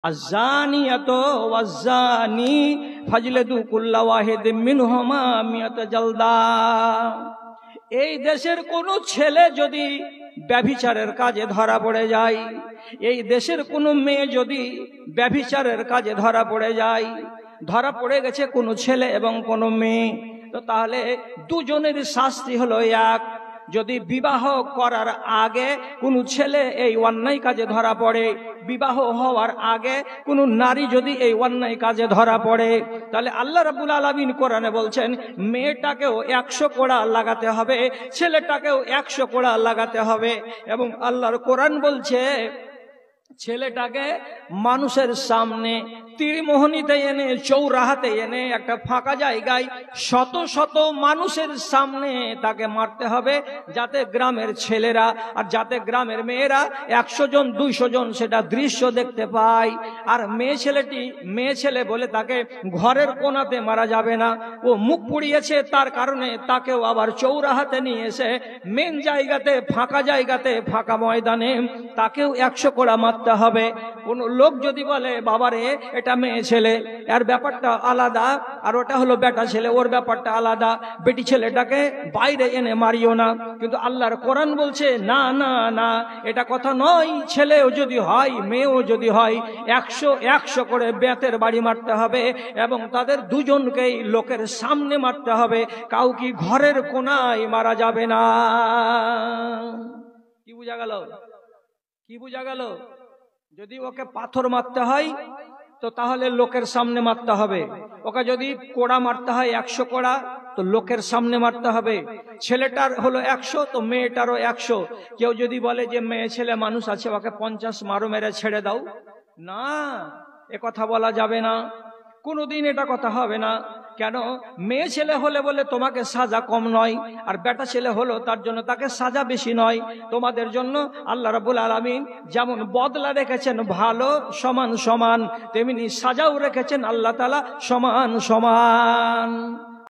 আযানিয়াতু ওয়াজ্জানি ফাজলিদু কুল্লা ওয়াহিদিম মিনহুমা মিয়াতা জালদা। এই দেশের কোনো ছেলে যদি ব্যভিচারের কাজে ধরা পড়ে যায়, এই দেশের কোনো মেয়ে যদি ব্যভিচারের কাজে ধরা পড়ে যায়, ধরা পড়ে গেছে কোনো ছেলে এবং কোনো মেয়ে, তো তাহলে দুজনের শাস্তি হলো এক। যদি বিবাহ করার আগে কোনো ছেলে এই অন্যায় কাজে ধরা পড়ে, বিবাহ হওয়ার আগে কোনো নারী যদি এই অন্যায় কাজে ধরা পড়ে, তাহলে আল্লাহ রাব্বুল আলামিন কোরআনে বলছেন মেয়েটাকেও 100 কোড়া লাগাতে হবে, ছেলেটাকেও 100 কোড়া লাগাতে হবে। এবং আল্লাহর কোরআন বলছে ছেলেটাকে মানুষের সামনে তীরমোহনীতে এনে, চৌরাহাতে এনে, একটা ফাঁকা জায়গায় শত শত মানুষের সামনে তাকে মারতে হবে, যাতে গ্রামের ছেলেরা আর যাতে গ্রামের মেয়েরা 100 জন 200 জন সেটা দৃশ্য দেখতে পায়। আর মেয়ে ছেলে বলে তাকে ঘরের কোণাতে মারা যাবে না, ও মুখ পুড়িয়েছে তার কারণে তাকেও আবার চৌরাহাতে নিয়ে এসে মেন জায়গাতে, ফাঁকা জায়গাতে, ফাঁকা ময়দানে তাকেও 100 কোড়া মারতে হবে। কোন লোক যদি বলে বাবারে এটা মেয়ে ছেলে, এর ব্যাপারটা আলাদা, আর ওটা হলো বেটা ছেলে, ওর ব্যাপারটা আলাদা, বেটি ছেলেটাকে বাইরে এনে মারিও না, কিন্তু আল্লাহর কোরআন বলছে না না না, এটা কথা নয়। ছেলেও যদি হয় মেয়েও যদি হয় 100 করে বেতের বাড়ি মারতে হবে, এবং তাদের দুজনকেই লোকের সামনে মারতে হবে, কাউকে ঘরের কোনায় মারা যাবে না। কি বুঝা গেল? কি বুঝা গেল? যদি ওকে পাথর মারতে হয় তো তাহলে লোকের সামনে মারতে হবে, ওকে যদি কোড়া মারতে হয় 100 কোড়া তো লোকের সামনে মারতে হবে। ছেলেটার হলো 100 তো মেয়েটারও 100। কেউ যদি বলে যে মেয়ে ছেলে মানুষ আছে, ওকে 50 মারো, মেরে ছেড়ে দাও, না, এ কথা বলা যাবে না, কোনোদিন এটা কথা হবে না। কেন? মেয়ে ছেলে হলে বলে তোমাকে সাজা কম নয়, আর বেটা ছেলে হলো তার জন্য তাকে সাজা বেশি নয়। তোমাদের জন্য আল্লাহ রাব্বুল আলামিন যেমন বদলা রেখেছেন ভালো সমান সমান, তেমনি সাজাও রেখেছেন আল্লাহ তাআলা সমান সমান।